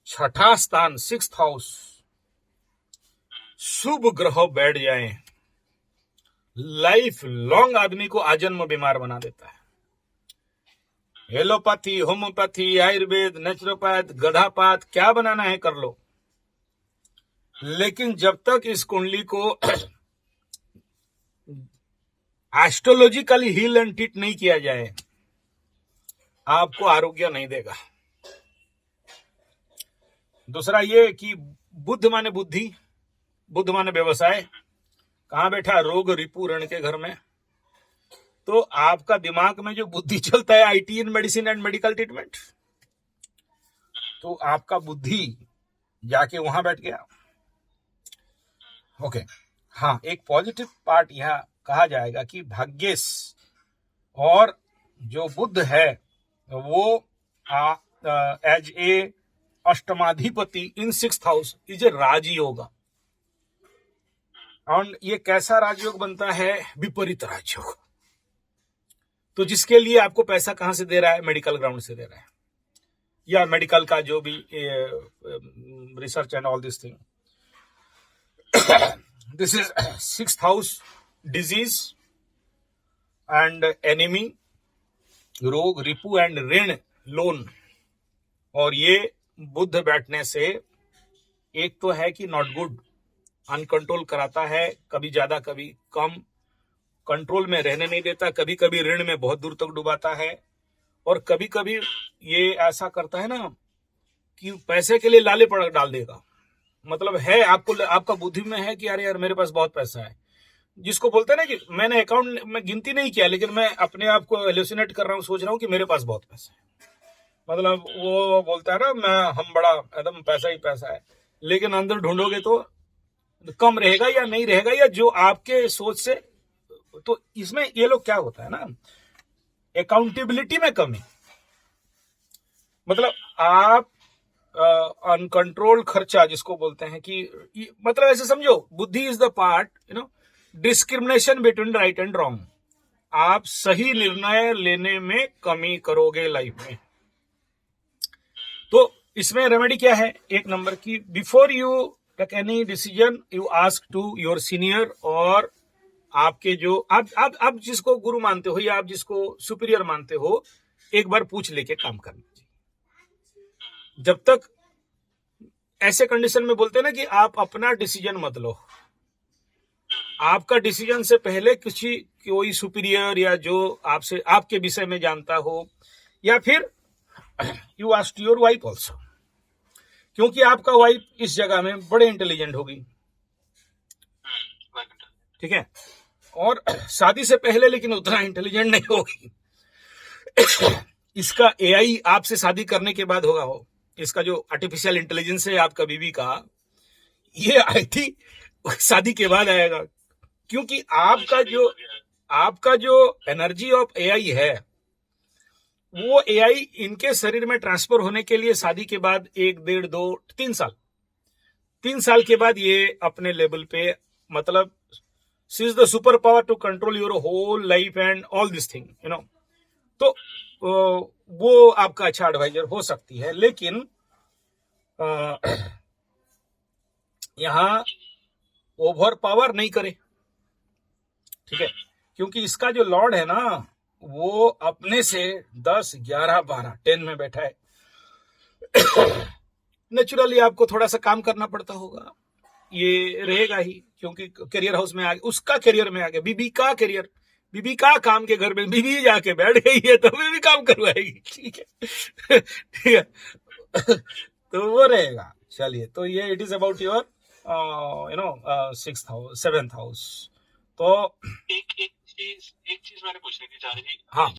छठा स्थान 6th house, शुभ ग्रह बैठ जाए, लाइफ लॉन्ग आदमी को आजन्म बीमार बना देता है। एलोपैथी, होम्योपैथी, आयुर्वेद, नेचुरोपैथ, गधापात, क्या बनाना है कर लो, लेकिन जब तक इस कुंडली को एस्ट्रोलॉजिकली हील एंड ट्रीट नहीं किया जाए, आपको आरोग्य नहीं देगा। दूसरा ये कि बुद्ध माने बुद्धि, बुद्ध माने व्यवसाय, कहां बैठा, रोग रिपु ऋण के घर में। तो आपका दिमाग में जो बुद्धि चलता है IT in medicine and medical treatment, तो आपका बुद्धि जाके वहां बैठ गया। ओके, हाँ, एक पॉजिटिव पार्ट यह कहा जाएगा कि भाग्येश और जो बुद्ध है वो एज ए अष्टमाधिपति in 6th house is a Rajyog. और ये कैसा राजयोग बनता है, विपरीत राजयोग। तो जिसके लिए आपको पैसा कहां से दे रहा है, मेडिकल ग्राउंड से दे रहा है, या मेडिकल का जो भी research and all this thing. This is 6th house, disease and enemy, रोग रिपु एंड ऋण, लोन। और ये बुद्ध बैठने से एक तो है कि नॉट गुड, अनकंट्रोल कराता है, कभी ज्यादा कभी कम, कंट्रोल में रहने नहीं देता, कभी कभी ऋण में बहुत दूर तक डुबाता है, और कभी कभी ये ऐसा करता है ना कि पैसे के लिए लाले पड़ डाल देगा। मतलब है आपको, आपका बुद्धि में है कि अरे यार मेरे पास बहुत पैसा है, जिसको बोलते हैं ना कि मैंने अकाउंट में गिनती नहीं किया, लेकिन मैं अपने आप को हेलुसिनेट कर रहा हूँ, सोच रहा हूँ कि मेरे पास बहुत पैसा है। मतलब वो बोलता है ना, हम बड़ा एकदम पैसा ही पैसा है, लेकिन अंदर ढूंढोगे तो कम रहेगा या नहीं रहेगा, या जो आपके सोच से। तो इसमें ये लोग क्या होता है ना, अकाउंटेबिलिटी में कमी। मतलब आप अनकंट्रोल खर्चा जिसको बोलते हैं कि मतलब ऐसे समझो, बुद्धि is the part, discrimination between right and wrong. आप सही निर्णय लेने में कमी करोगे लाइफ में। तो इसमें रेमेडी क्या है, एक नंबर की, before you take any decision you ask to your senior, और आपके जो आप जिसको गुरु मानते हो या आप जिसको सुपीरियर मानते हो, एक बार पूछ लेके काम करना चाहिए। जब तक ऐसे कंडीशन में बोलते हैं ना कि आप अपना डिसीजन मत लो, आपका डिसीजन से पहले कोई सुपीरियर या जो आपसे आपके विषय में जानता हो, या फिर you ask your wife also, क्योंकि आपका वाइफ इस जगह में बड़े इंटेलिजेंट होगी, ठीक है, और शादी से पहले लेकिन उतना इंटेलिजेंट नहीं होगी। इसका एआई आपसे शादी करने के बाद होगा, हो इसका जो आर्टिफिशियल इंटेलिजेंस है आपका बीवी का, ये आई थी शादी के बाद आएगा, क्योंकि आपका जो एनर्जी ऑफ एआई है, वो एआई इनके शरीर में ट्रांसफर होने के लिए शादी के बाद 1, 1.5, 2, 3 साल के बाद ये अपने लेवल पे, मतलब she is the super power to control your whole life and all this thing, तो वो आपका अच्छा एडवाइजर हो सकती है। लेकिन यहां ओवर पावर नहीं करे, ठीक है, क्योंकि इसका जो लॉर्ड है ना, वो अपने से 10, 11, 12, 10 में बैठा है। नेचुरली आपको थोड़ा सा काम करना पड़ता होगा, ये रहेगा ही, क्योंकि करियर हाउस में आ गया, उसका करियर में आ गया, बीबी का करियर, बीबी का काम के घर में बीबी जाके बैठ गई है तो बीबी काम करवाएगी, ठीक है। ठीक है, तो वो रहेगा। चलिए, तो ये it is about your 6th house, 7th house. तो एक चीज मैंने पूछनी थी, चार्ली जी। हाँ,